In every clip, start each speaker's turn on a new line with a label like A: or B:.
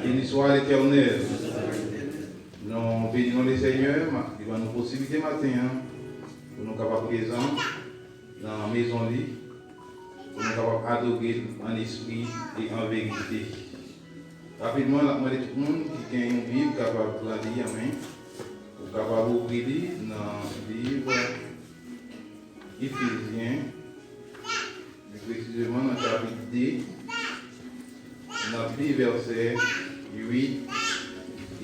A: Béni soit l'Éternel. Nous bénissons le Seigneur, il va nous possibiliter matin pour nous capables présents dans la maison, pour nous capables adorer en esprit et en vérité. Rapidement, je demande à tout le monde qui a une Bible capable de lire, pour capable d'ouvrir dans le livre Éphésiens, précisément dans le chapitre D, dans le verset 8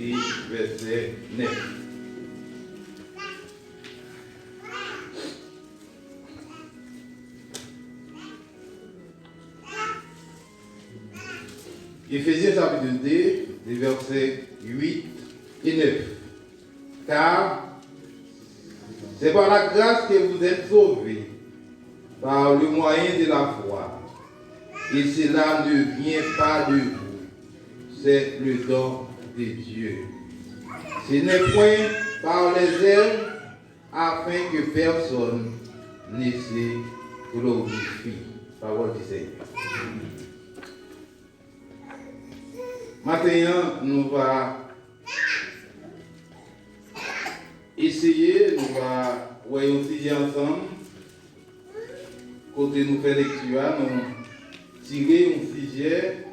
A: et verset 9. Éphésiens chapitre 2, les versets 8 et 9. Car c'est par la grâce que vous êtes sauvés, par le moyen de la foi. Et cela ne vient pas de vous, c'est le don de Dieu. Ce n'est point par les œuvres afin que personne ne se glorifie. Parole du Seigneur. Maintenant, nous allons essayer, nous allons voir aussi ensemble, côté nous faire lecture, nous tirer un sujet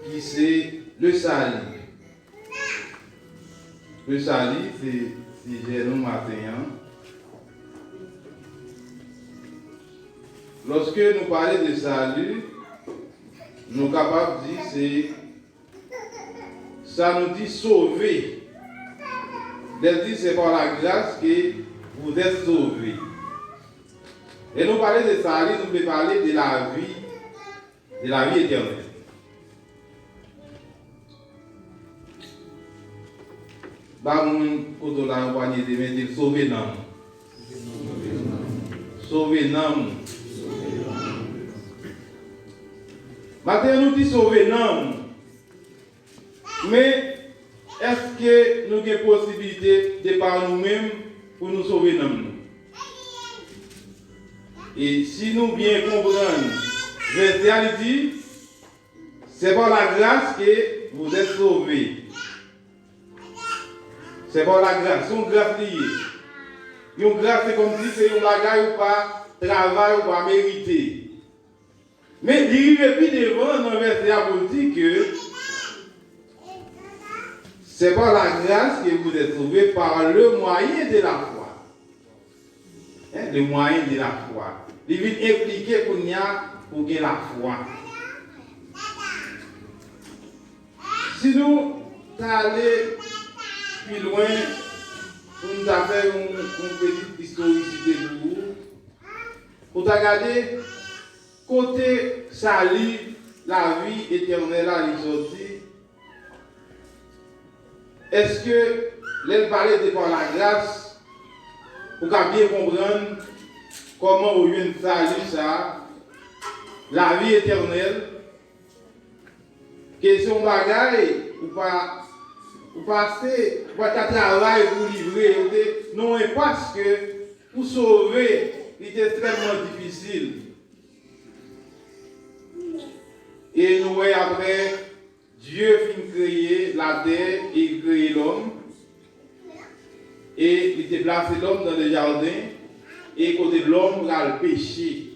A: qui c'est le salut. Le salut, c'est le sujet nous matin. Lorsque nous parlons de salut, nous sommes capables de dire c'est ça nous dit sauver. C'est par la grâce que vous êtes sauvés. Et nous parlons de salut, nous pouvons parler de la vie éternelle. Bah, mon côté là, on va dire sauver l'âme. Sauver l'âme. Maintenant, nous disons sauver l'âme. Mais est-ce que nous avons possibilité de par nous-mêmes pour nous sauver l'âme? Et si nous bien comprenons, verset dit, c'est par la grâce que vous êtes sauvés. C'est par la grâce, c'est une grâce liée. Une grâce, c'est comme si c'est un bagage ou pas travail ou pas mérité. Mais il arrive plus devant dans le verset pour dire que c'est par la grâce que vous êtes sauvés par le moyen de la foi. Le moyen de la foi. Il vient impliquer pour gagner la foi. Si nous allons plus loin, nous avons fait une petite historicité pour vous. Pour regarder, côté salut, la vie éternelle à l'issue. Est-ce que l'elle parlait de par la grâce pour bien comprendre comment on vient de salut ça, la vie éternelle, question bagaille ou pas passer, ou pas travailler pour livrer, non, parce que pour sauver, il est extrêmement difficile. Et nous voyons après, Dieu finit créer la terre et créer l'homme. Et il a placé l'homme dans le jardin. Et côté de l'homme, il a le péché.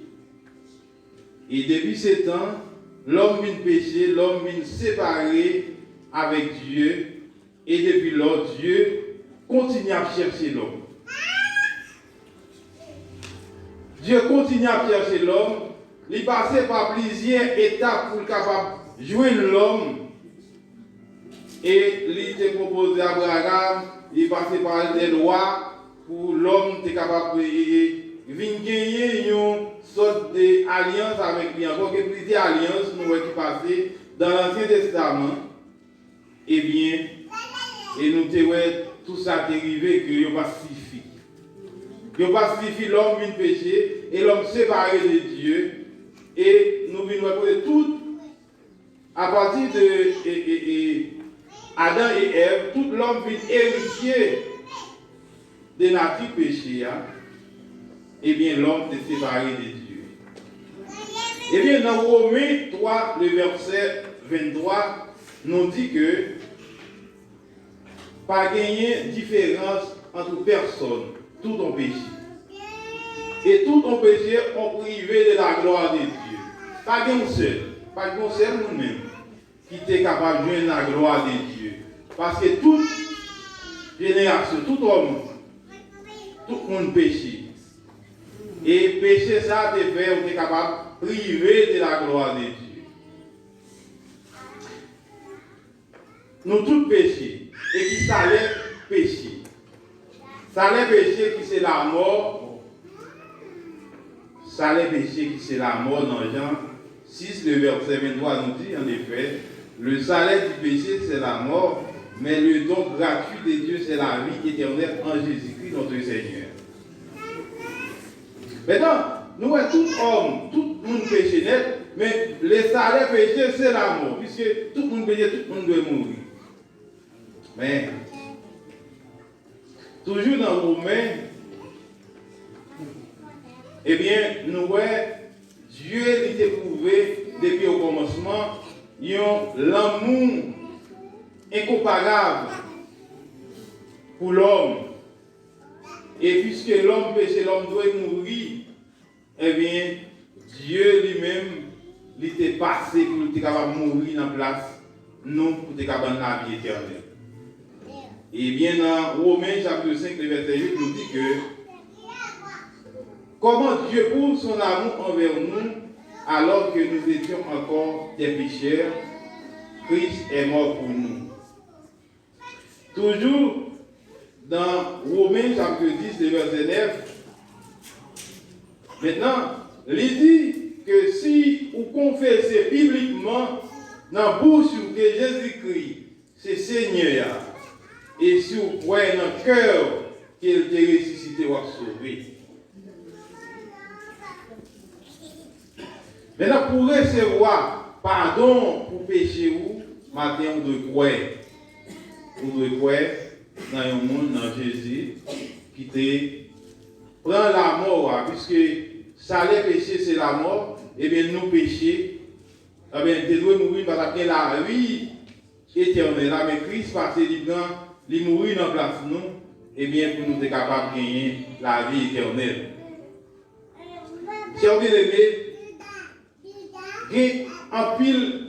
A: Et depuis ce temps, l'homme vient pécher, l'homme vient séparer avec Dieu. Et depuis lors, Dieu continue à chercher l'homme. Dieu continue à chercher l'homme. Il passait par plusieurs étapes pour capable de joindre l'homme. Et il était proposé à Abraham, il passait par des lois pour l'homme qui est capable de gagner une sorte d'alliance avec lui. Encore que plusieurs alliances nous qui passé dans l'Ancien Testament. Eh bien, et nous avons tout ça dérivé que il pacifie. Il pacifie l'homme vient péché et l'homme séparé de Dieu. Et nous venons reconnaître tout à partir de Adam et Ève, tout l'homme vient héritier de nature péché. Eh bien, l'homme est séparé de Dieu. Eh bien, dans Romains 3, le verset 23 nous dit que pas gagner différence entre personnes, tout ont péché. Et tout ont péché ont privé de la gloire de Dieu. Pas qu'un seul nous-mêmes qui était capable de jouer la gloire de Dieu. Parce que toute génération, tout homme, tout le monde péché. Et péché ça, de faire, on est capable de priver de la gloire de Dieu. Nous tous péchés. Et qui s'allait pécher. S'allait pécher qui c'est la mort. S'allait pécher qui c'est la mort dans Jean 6, le verset 23 nous dit en effet, le salaire du péché c'est la mort, mais le don gratuit de Dieu c'est la vie éternelle en Jésus-Christ notre Seigneur. Maintenant, nous sommes tous hommes, tout le monde péché net, mais le salaire péché c'est la mort, puisque tout le monde péché, tout le monde doit mourir. Mais, toujours dans Romains, eh bien, nous voyons, Dieu l'a prouvé depuis au commencement, il y a l'amour incomparable pour l'homme. Et puisque l'homme péché, l'homme doit mourir, eh bien, Dieu lui-même, il était passé pour être capable de mourir en place, nous, pour être capable de la vie éternelle. Et bien, dans Romains chapitre 5, le verset 8, nous dit que comment Dieu prouve son amour envers nous alors que nous étions encore des pécheurs, Christ est mort pour nous. Toujours dans Romains chapitre 10, le verset 9, maintenant, il dit que si vous confessez bibliquement dans la bouche que Jésus-Christ, c'est Seigneur, et si vous croyez dans le cœur qu'il t'a ressuscité ou sauvé. Maintenant, pour recevoir pardon pour pécher, matin, vous devez croire. Vous devez croire dans un monde, dans Jésus, qui te prend la mort, puisque ça les péchés, c'est la mort, et bien nous péchés, eh bien, tu dois mourir parce que la vie éternelle. Mais Christ, parce qu'il mourit dans la place nous, et bien, pour nous être capables de gagner la vie éternelle. Chers bien-aimés, il y a un pile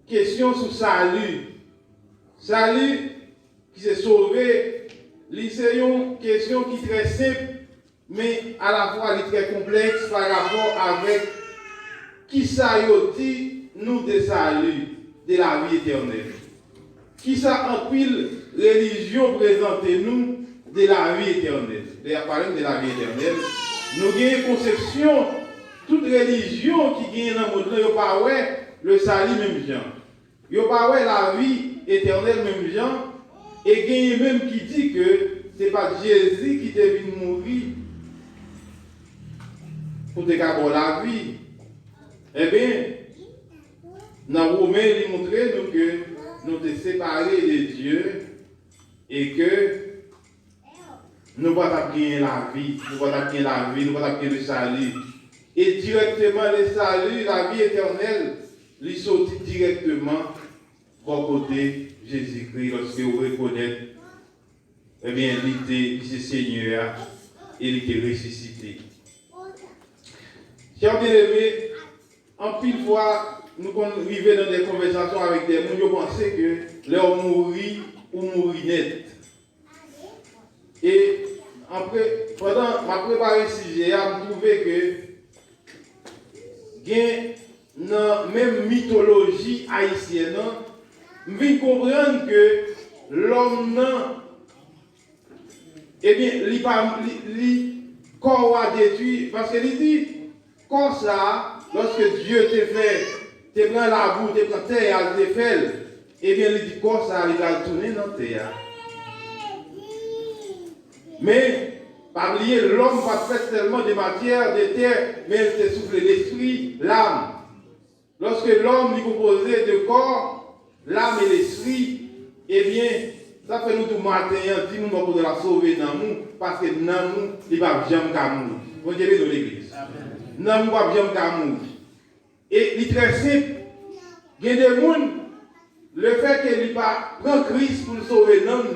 A: question sur salut. Salut qui s'est sauvé, c'est une question qui est très simple, mais à la fois elle est très complexe par rapport avec qui ça dit nous de salut, de la vie éternelle. Qui ça en pile religion présente nous de la vie éternelle. D'ailleurs, parler de la vie éternelle, nous avons une conception, toute religion qui gagne dans le monde, il n'y a pas le salut même gens. Il n'y a pas la vie éternelle même gens. Et il y a même qui dit que ce n'est pas Jésus qui est venu mourir pour te garder la vie. Eh bien, dans Romains, il montre nous que nous sommes séparés de Dieu et que nous ne pouvons pas gagner la vie, nous ne pouvons pas gagner la vie, nous ne pouvons pas gagner le salut. Et directement, le salut, la vie éternelle, il sortit directement au côté Jésus-Christ lorsque vous reconnaissez, eh bien, il est Seigneur et il est ressuscité. Chers bien-aimés, en pile fois, nous arrivons dans des conversations avec des gens, nous pensons que leur mourir ou mourir net. Et pendant ma préparation, j'ai trouvé que dans même mythologie haïtienne, je viens comprendre que l'homme, eh bien, il corps a détruit, parce qu'il dit, comme ça, lorsque Dieu t'a fait, tu prends la boue, tu prends terre, tu fait, eh bien, il dit, comme ça, il va tourner dans la terre. Mais, pas oublier, l'homme va faire tellement de matière, de terre, mais il souffle l'esprit, l'âme. Lorsque l'homme est composé de corps, l'âme et l'esprit, eh bien, ça fait nous tout matin, dit nous pour la sauver dans nous, parce que dans nous, il va jamais mourir. Vous direz dans l'église. Dans nous, il va jamais mourir. Et il est très simple. Il y a des gens, le fait qu'il pas prend Christ pour sauver l'homme,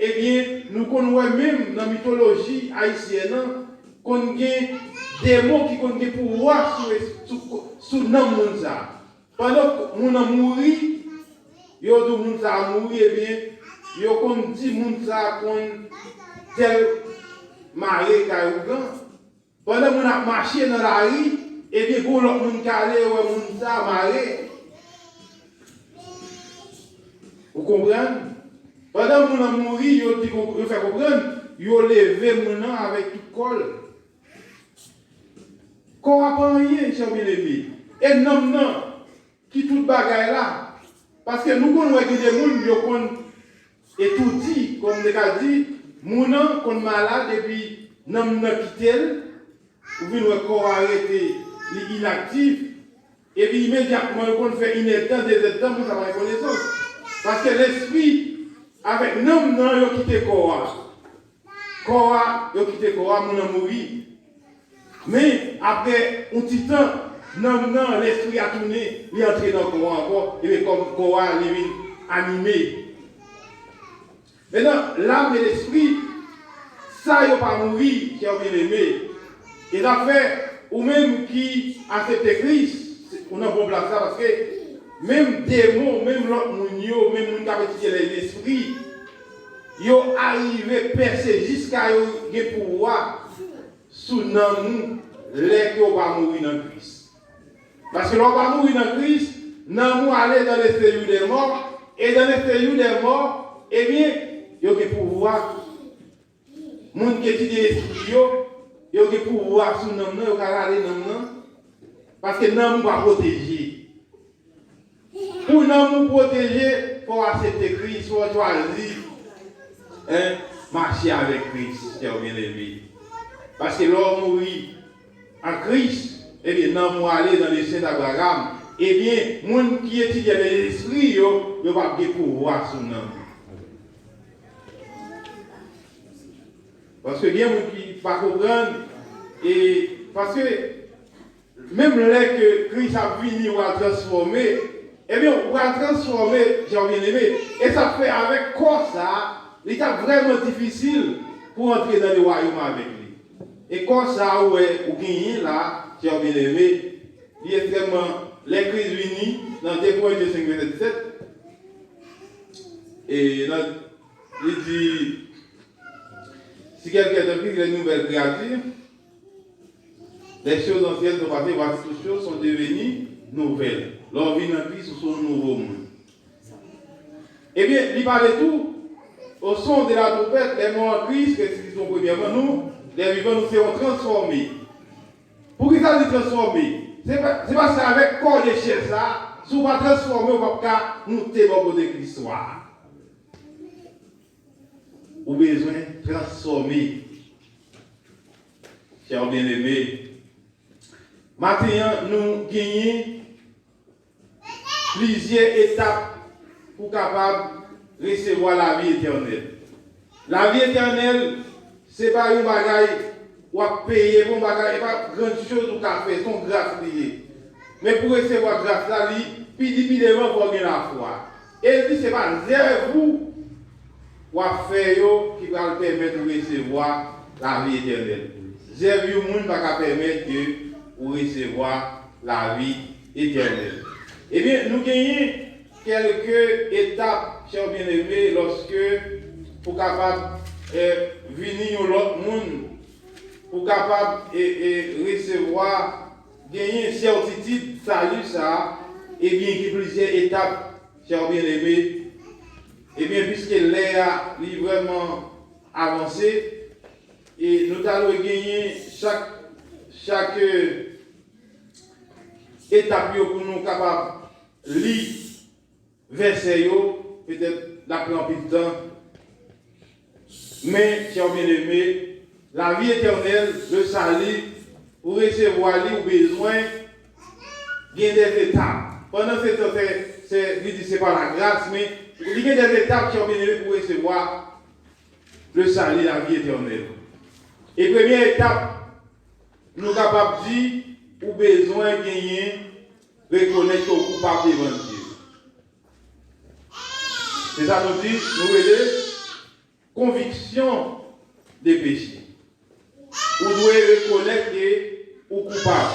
A: eh bien, nous connaissons même dans la mythologie haïtienne, qu'on a des mots qui ont des pouvoirs sur l'homme. Pendant que nous avons mouru, nous avons mouru, eh bien, nous avons dit que nous avons tel maré caillou. Pendant que nous avons marché dans la rue, et bien, pour l'autre monde qui allait, nous avons maré. Vous comprenez? Pendant que nous avons mouru, nous fait comprendre, nous avons levé mon avec tout col. Qu'on n'a pas rien, cher bien-aimé. Et non, qui tout bagaille là. Parce que nous connaissons des gens qui étudient, comme on a dit, gens qui sont malades et puis nous avons quitté, ou bien nous avons arrêté, inactif, et puis immédiatement nous fait inactif des temps pour avoir connaissance. Parce que l'esprit, avec nous, nous avons quitté Korah. Korah, nous avons quitté Korah, nous avons mouru. Mais après un petit temps, non, l'esprit a tourné, il est entré dans Korah encore, et bien comme Korah, il est animé. Maintenant, l'âme et l'esprit, ça, il n'a pas mouru, qui a bien aimé. Et ça fait, ou même qui accepte Christ, on a bon place ça, parce que même démons, même l'autre monde, même les qui les esprits, ils ont arrivé à percer jusqu'à ce pouvoir sous nous, les qui n'ont pas mouru dans Christ. Parce que l'on va mourir dans Christ, nous allons aller dans les séjours des morts, et dans les séjours des morts, eh bien, il y a des pouvoirs. Les gens qui étudient l'esprit, il y a des pouvoirs sur nous, il y a des aller dans nous, parce que nous ne sommes pas protégés. Pour nous protéger, il faut accepter Christ, il faut choisir, marcher avec Christ, cher bien-aimé. Parce que l'homme mourit en Christ, eh bien, nous allons aller dans les saints d'Abraham. Eh bien, les gens qui étudient l'esprit, ils ne vont pas pouvoir sur nous. Parce que il y a des gens qui ne comprennent pas. Et parce que même là que Christ a fini ou a transformé, eh bien, on va transformer, j'ai bien aimé. Et ça fait avec quoi ça, il est vraiment difficile pour entrer dans le royaume avec lui. Et comme ça, ou gagnez là, j'ai bien aimé, il est extrêmement, les crises unies, dans 2 Corinthiens 5, verset 17, et il dit, si quelqu'un est en Christ, les nouvelles créatures, les choses anciennes sont passées, voici toutes choses sont devenues nouvelles. L'homme vit en Christ sous son nouveau monde. Eh bien, il parle tout, au son de la trompette, les morts en Christ, qui sont premièrement nous, les vivants nous serons transformés. Pour qu'ils soient transformés, ce n'est pas ça avec corps de chair, ça, si on va transformer, on va pas monter dans le côté de l'histoire. Ou besoin de transformer. Chers bien-aimés, maintenant, nous gagnons plusieurs étapes pour capable de recevoir la vie éternelle. La vie éternelle, ce n'est pas une bagaille ou à payer pour une bagaille, ce n'est pas grande chose ou à faire, son grâce liée. Mais pour recevoir grâce là, puis devant pour gagner la foi. Et il dit, ce n'est pas vous ou à faire qui va permettre de recevoir la vie éternelle. J'ai vu le monde qui va permettre de recevoir la vie éternelle. Eh bien, nous gagnons quelques étapes, chers bien-aimés, lorsque pour capable venir l'autre monde, pour capable recevoir, gagner certitude, salut ça, et bien qu'il y a plusieurs étapes, chers bien-aimés. Et bien, puisque l'air est vraiment avancé, et nous allons gagner chaque étape pour nous capables de lire verset, peut-être la prendre plus de temps. Mais, chers bien-aimés, la vie éternelle, le salut, pour recevoir lui, besoin, il y a des étapes. Pendant ce temps, c'est pas la grâce, mais il y a des étapes, chers bien-aimés, pour recevoir le salut, la vie éternelle. Et première étape, nous sommes capables de dire, ou besoin de gagner reconnaître qu'on est coupable devant Dieu. C'est ça nous dit, nous avons conviction des péchés. Vous devez reconnaître que vous êtes coupable.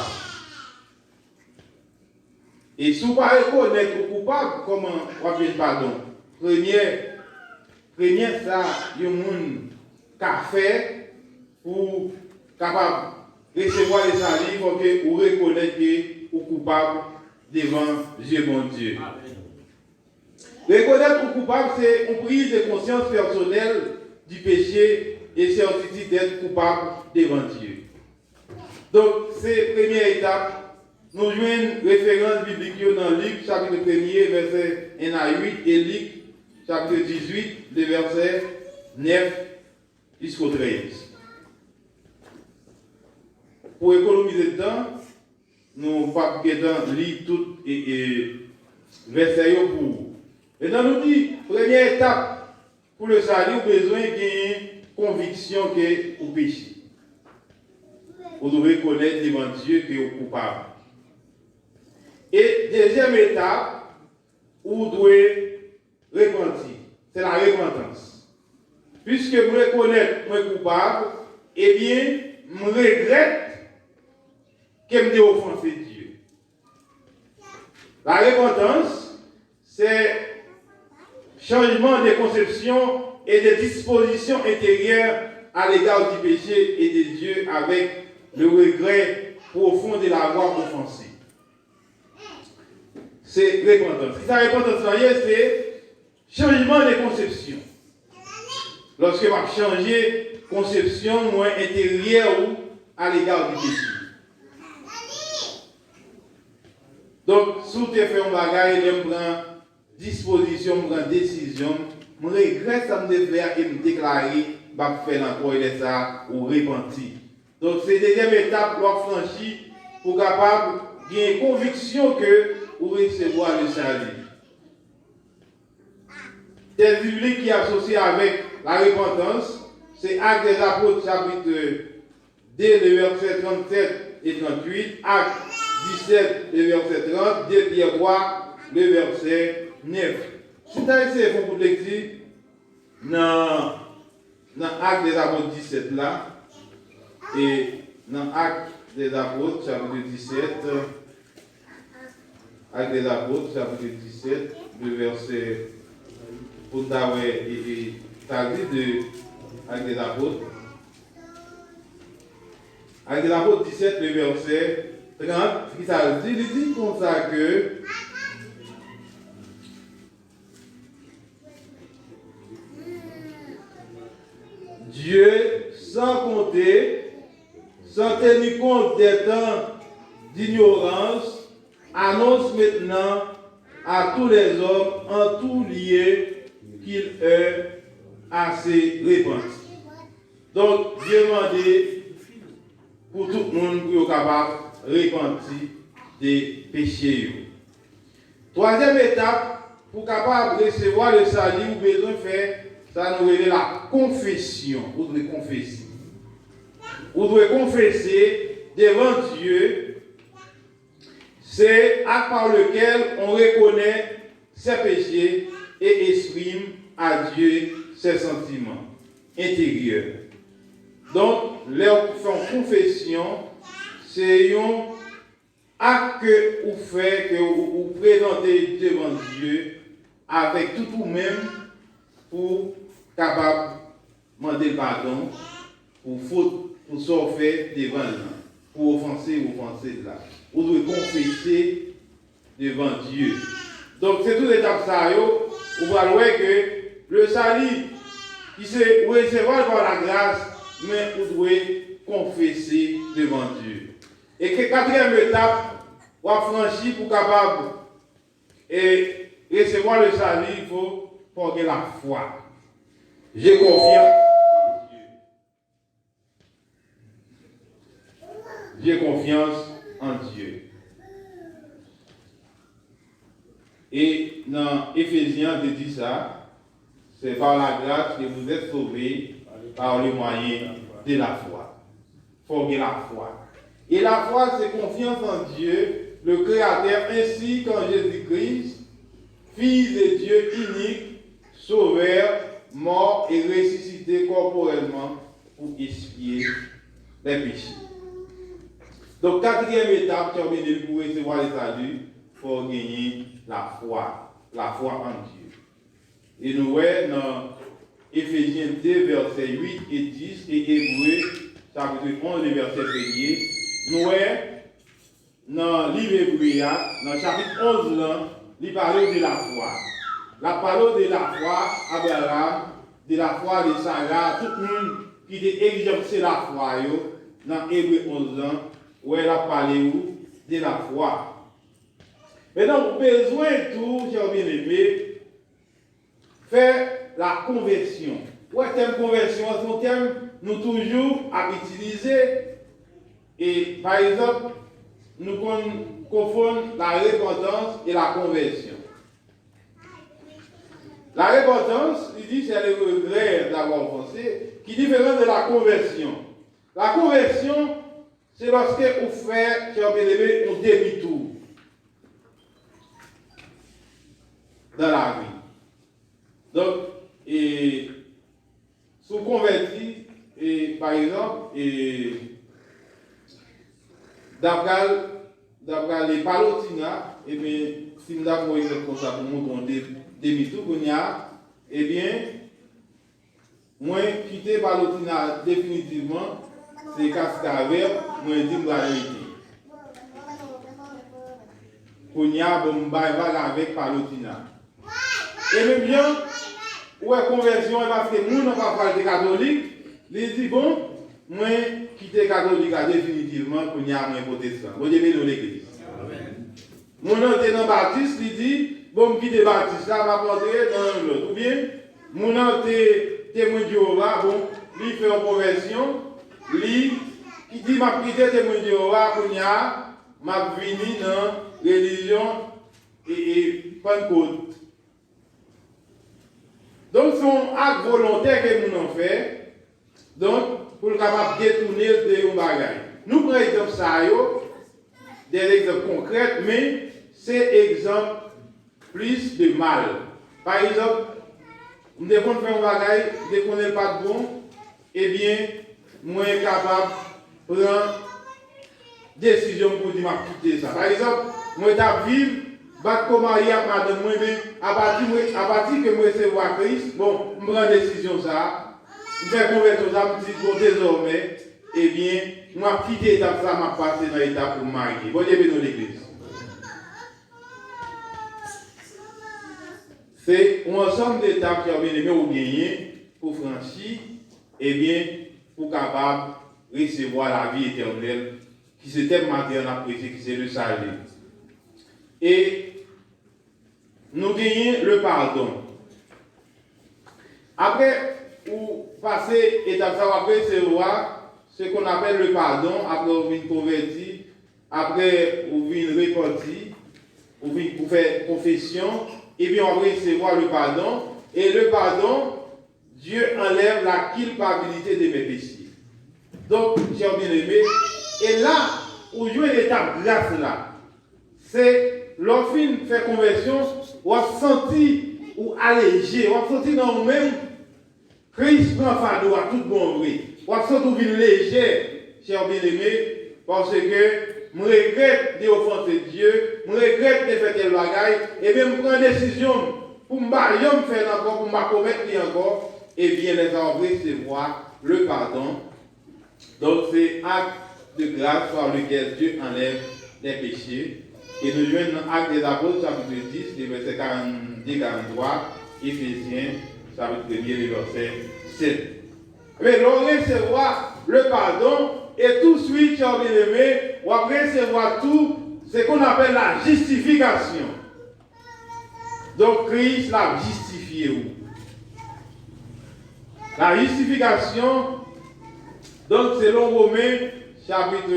A: Et si vous ne reconnaissez que vous êtes coupable, comment on va faire pardon? Premier, ça, il y a un monde qui a fait pour capable de recevoir les saluts pour que vous reconnaissez que vous êtes coupable devant Dieu, mon Dieu. Reconnaître que vous êtes coupable, c'est une prise de conscience personnelle du péché et certitude d'être coupable devant Dieu. Donc, c'est la première étape. Nous jouons une référence biblique dans Luc, chapitre 1er, verset 1 à 8, et Luc, chapitre 18, les versets 9 jusqu'au 13. Pour économiser le temps, nous ne pouvons pas lire tout et verset pour vous. Maintenant, nous dit, première étape pour le salut, vous avez besoin d'une conviction que vous péchez. Vous devez connaître devant Dieu que vous êtes coupable. Et deuxième étape, vous devez repentir. C'est la repentance. Puisque vous reconnaissez que vous êtes coupable, eh bien, je regrette que je m'ai offensé Dieu. La repentance, c'est changement de conception et de disposition intérieure à l'égard du péché et de Dieu avec le regret profond de l'avoir offensé. C'est repentance. Si la repentance, c'est changement de conception. Lorsque va changer conception moins intérieure ou à l'égard du péché. Donc, si tu fais un bagage, je prends disposition, je prends décision, je regrette ça me faire et me déclarer, je vais faire encore ça ou repentir. Donc, c'est la deuxième étape pour franchir pour capable de conviction que vous recevoir le salut. Texte biblique qui est associé avec la repentance, c'est Actes des Apôtres, chapitre 2, le verset 37 et 38, Actes 17, le verset 30, 2 Pierre 3, le verset 9. Si tu as essayé de vous lecture, dans Actes des Apôtres 17 là, et dans Actes des Apôtres, chapitre 17, Actes des Apôtres, chapitre 17, le verset, pour t'avoir et t'as dit de Actes des Apôtres. Actes des Apôtres 17, le verset 30, qui ça dit, il dit comme ça que Dieu, sans compter, sans tenir compte des temps d'ignorance, annonce maintenant à tous les hommes en tout lieu qu'il est assez repenti. Donc, Dieu m'a dit pour tout le monde pour être capable de repentir des péchés. Troisième étape, pour capable de recevoir le salut, vous avez besoin de faire, ça nous révèle la confession. Vous devez confesser. Vous devez confesser devant Dieu. C'est acte par lequel on reconnaît ses péchés et exprime à Dieu ses sentiments intérieurs. Donc, leur confession, c'est un acte que vous faites, que vous présentez devant Dieu avec tout vous-même pour capable de demander pardon pour faute, pour sortir devant lui, pour offenser là. Vous devez confesser devant Dieu. Donc, c'est toute étape ça, vous voyez que le salut, qui se recevoir par la grâce, mais vous devez confesser devant Dieu. Et que quatrième étape, pour franchir, pour capable et recevoir le salut, il faut porter la foi. J'ai confiance en Dieu. J'ai confiance en Dieu. Et dans Éphésiens, il dit ça, c'est par la grâce que vous êtes sauvés par le moyen de la foi. Il faut avoir la foi. Et la foi, c'est confiance en Dieu le Créateur ainsi qu'en Jésus-Christ, Fils de Dieu unique, Sauveur, mort et ressuscité corporellement pour expier les péchés. Donc, quatrième étape, pour recevoir le salut, il faut gagner la foi en Dieu. Et nous voyons dans Éphésiens 2, versets 8 et 10, et Hébreux, chapitre 11, verset 1er, nous voyons dans le livre Hébreux, dans le chapitre 11, là, il parle de la foi. La parole de la foi, Abraham, de la foi de Sarah, tout le monde qui a exercé la foi, dans Hébreux 11 ans, où elle a parlé de la foi. Et donc, besoin de tout, j'ai bien aimé, faire la conversion. Ouais, thème conversion, c'est un thème nous toujours à utiliser. Et par exemple, nous confondons la repentance et la conversion. La repentance, il dit, c'est le regret d'avoir pensé, qui est différent de la conversion. La conversion, c'est lorsque vous faites, un demi-tour dans la vie. Donc, et sous converti, et par exemple, et d'après les palotina, et bien, si nous avons un exemple comme ça pour nous donner demi-tour, eh bien, moi, quitter palotina définitivement, c'est cascaver, moi, je dis la vérité. Pour y avoir un bail avec palotina. Et même bien, ouais, conversion, parce que nous, on va parler de catholique, il dit, bon, moi, quitter catholique définitivement pour y avoir un protestant. Vous devez dans l'église. Mon nom est dans baptiste, il dit, bon, quitter baptiste, là, va porter dans l'autre. Ou bien, mon nom est témoin de Jéhovah, bon, lui fait une conversion, lui, qui dit, m'a quitté témoin de Jéhovah, pour y avoir, m'a venu dans la religion et Pentecôte. Donc, c'est un acte volontaire que nous avons fait, donc, pour le capable de détourner de bagages. Nous prenons exemple ça, des exemples concrets, mais c'est exemple plus de mal. Par exemple, nous devons faire un bagage, dès qu'on n'est pas bon, eh bien, moi suis capable de prendre décision pour dire quitter ça. Par exemple, moi je vivre, battre comme marié à madame moi, à partir que moi recevoir Christ, bon, je prends décision ça, je fais conversion ça, je dis bon désormais, eh bien, moi quitter l'étape ça, m'a passé dans l'étape pour marier. Bon Dieu dans l'église. C'est un ensemble d'étapes qui ont bien aimé ou gagner pour franchir, et bien, pour capable de recevoir la vie éternelle, qui c'est tellement matériel apprécié, qui c'est le salut. Et nous gagnons le pardon. Après, ou passer étape ça, après recevoir ce qu'on appelle le pardon, après vous venez converti, après vous venez repenti, vous venez pour faire confession, et bien on va recevoir le pardon. Et le pardon, Dieu enlève la culpabilité de mes péchés. Donc, chers bien-aimés, et là, où jouer l'étape grâce là, c'est lorsqu'on fait conversion, on a senti ou allégé, on a senti dans nous-mêmes, Christ prend fardeau à tout bon vrai. On a senti léger, chers bien-aimés, parce que je regrette d'offenser Dieu, je regrette de faire tel bagaille, et bien je prends une décision pour ne pas faire encore, pour ne pas commettre encore, et bien les envoyer recevoir le pardon. Donc c'est acte de grâce par lequel Dieu enlève les péchés. Et nous jouons dans Actes des Apôtres, chapitre 10, les versets 42-43, Éphésiens, chapitre 1er, les versets 7. Mais l'on recevoir le pardon, et tout de suite, chers bien-aimés, on va recevoir tout ce qu'on appelle la justification. Donc Christ l'a justifié. La justification, donc selon Romains, chapitre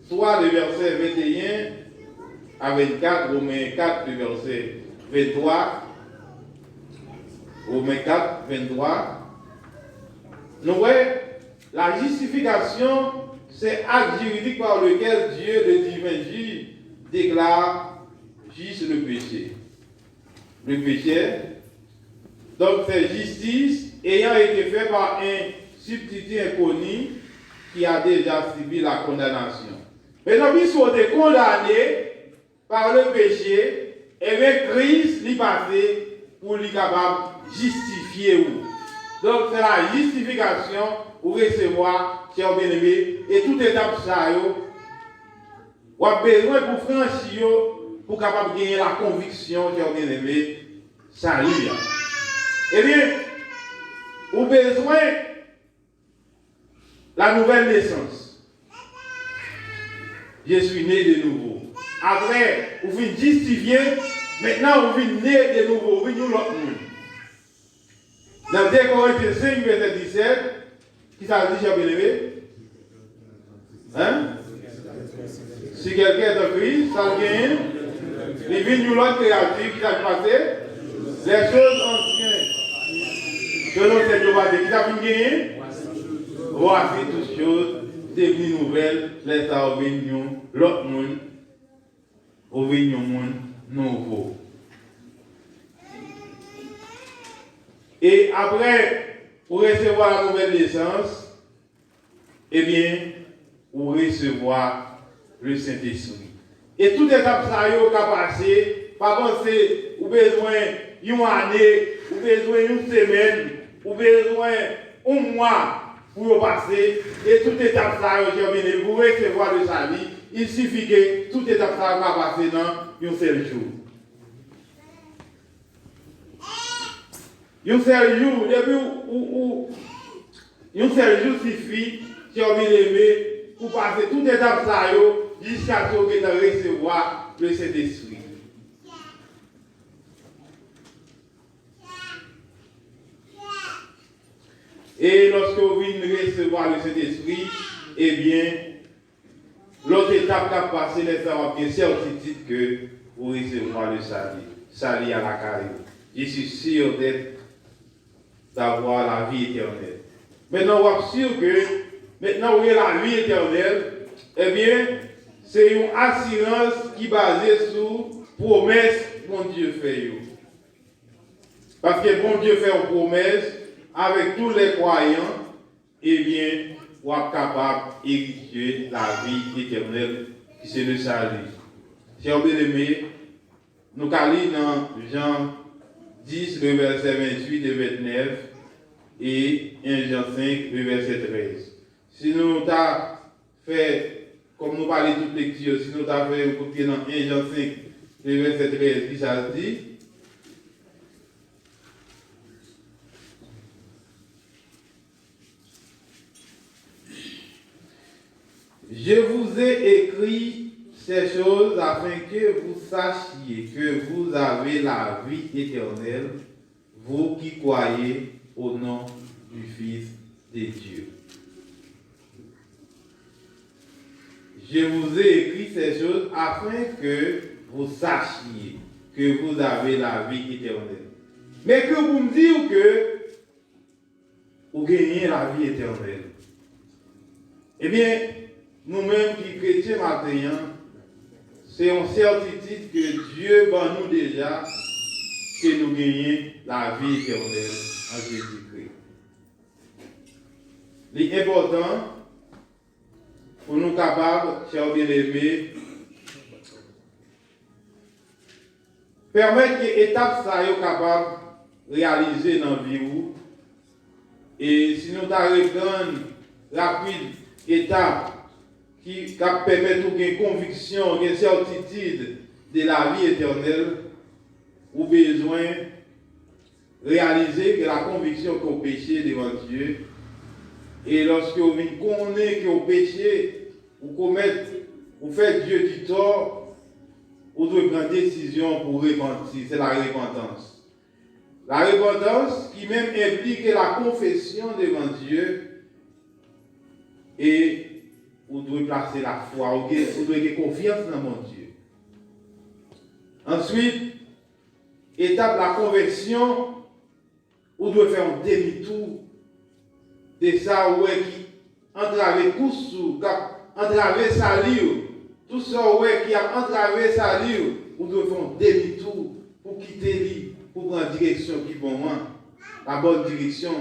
A: 3, le verset 21 à 24, Romains 4, le verset 23, Romains 4, 23, nous voyons, la justification, c'est l'acte juridique par lequel Dieu, le divin juge, déclare juste le péché. Le péché, donc c'est justice ayant été faite par un substitut inconnu qui a déjà subi la condamnation. Maintenant, puisqu'ils ont été condamnés par le péché, et bien Christ l'y passé pour lui capable de justifier vous. Donc c'est la justification pour recevoir, chers bien-aimés, et toute étape ça, vous avez besoin pour franchir, pour capable de gagner la conviction, chers bien-aimés, salut. Eh bien, vous avez besoin de la nouvelle naissance. Je suis né de nouveau. Après, vous venez justifier, maintenant vous venez né de nouveau, vous venez l'autre monde. Dans 2 Corinthiens 5, verset 17, qui ça dit, cher bien-aimé? Hein? Si quelqu'un est en Christ, ça gagne. Il vient l'autre créature qui s'est passé. Les choses anciennes. Selon cette loi, qui a gagné? Voici toutes choses devenues nouvelles, les avenirs, l'autre monde, au monde nouveau. Et après, pour recevoir la nouvelle naissance, eh bien, pour recevoir le Saint-Esprit. Et toute étape ça qui a passé, pas penser, ou besoin d'une année, ou besoin d'une semaine, ou besoin d'un mois pour passer. Et toute étape ça, pour recevoir le salut, il suffit que toute étape ça va passer dans un seul jour. Un seul jour, un seul jour suffit, si on veut aimer, pour passer toute étape ça jusqu'à ce que nous recevoir le Saint-Esprit. Et lorsque vous venez recevoir le Saint-Esprit, eh bien, l'autre étape qui a passé, les savoir bien certitude que vous recevoir le salut. Salut à la carrière. Je suis sûr d'avoir la vie éternelle. Maintenant, on est sûr que maintenant, vous avez la vie éternelle, eh bien, c'est une assurance qui est basée sur promesse que bon Dieu fait. Parce que bon Dieu fait une promesse avec tous les croyants, eh bien, vous êtes capable d'hériter la vie éternelle, qui c'est le salut. Chers bien-aimés, nous allons lire dans Jean 10, le verset 28 et 29, et 1 Jean 5, le verset 13. Si nous avons fait, comme nous parlons de toute lecture, si nous avons fait écouter dans 1 Jean 5, le verset 13, qui ça dit? Je vous ai écrit ces choses afin que vous sachiez que vous avez la vie éternelle, vous qui croyez au nom du Fils de Dieu. Je vous ai écrit ces choses afin que vous sachiez que vous avez la vie éternelle. Mais que vous me dites que vous gagnez la vie éternelle. Eh bien, nous-mêmes qui chrétiens maintenant, c'est une certitude que Dieu va nous déjà que nous gagnons la vie éternelle en Jésus-Christ. L'important pour nous capables, chers bien-aimés, permettre que l'étape ça soit capable de réaliser dans la vie. Et si nous avons une rapide étape qui permet de gagner conviction, une certitude de la vie éternelle, ou besoin de réaliser que la conviction qu'on péché devant Dieu, et lorsque vous connaissez que vous péchez, vous faites Dieu du tort, vous devez prendre une décision pour repentir, c'est la repentance. La repentance qui même implique la confession devant Dieu, et vous devez placer la foi, vous devez avoir confiance dans mon Dieu. Ensuite, étape la conversion, vous devez faire un demi-tour de ça qui entrave tout sous, entrave sali, tout ça ouais, qui a entravé sa vie, vous devez faire demi-tour pour quitter lui, pour prendre une direction qui est bon, la bonne direction.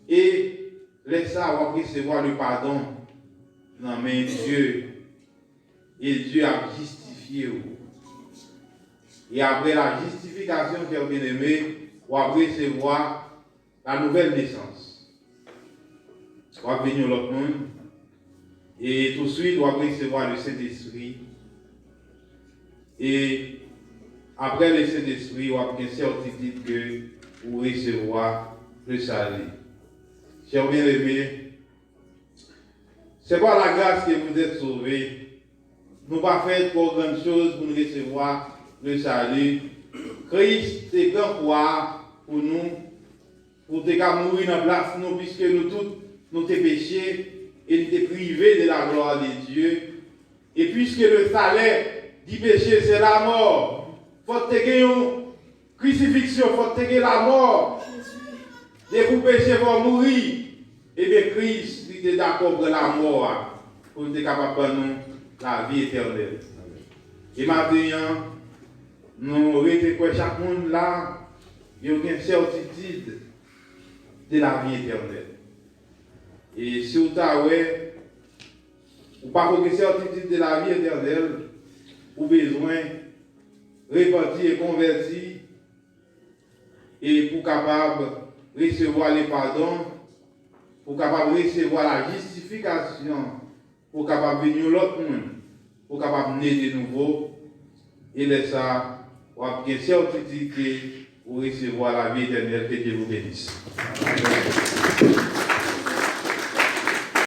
A: Et laissez ça, on va recevoir le pardon. Non, mais Dieu, et Dieu a justifié. Et après la justification, chers bien-aimés, on va recevoir la nouvelle naissance. On va venir l'autre monde. Et tout de suite, on va recevoir le Saint-Esprit. Et après le Saint-Esprit, on va avoir une certitude que vous recevoir le salut. Chers bien-aimés, c'est par la grâce que vous êtes sauvés. Nous ne pas faire trop grandes choses pour nous recevoir le salut. Christ est grand croix pour nous, pour te mourir dans la place nous, puisque nous tous, nous t'es péchés et nous t'es privés de la gloire de Dieu. Et puisque le salaire du péché, c'est la mort, il faut te gagner une crucifixion, il faut te gagner la mort. Dès que vous péchez, vous mourir. Et bien Christ, il est d'accord pour la mort, pour être capable de nous la vie éternelle. Et maintenant, nous retenons chaque monde là, il y a une certitude de la vie éternelle. Et si vous avez pas une certitude de la vie éternelle, vous avez besoin de repentir et convertir, et pour capable de recevoir les pardons, pour capable de recevoir la justification, pour capable de venir l'autre monde, pour capable de naître de nouveau, et laisser ça, vous avez une certitude pour recevoir la vie éternelle. Que Dieu vous bénisse. Amen.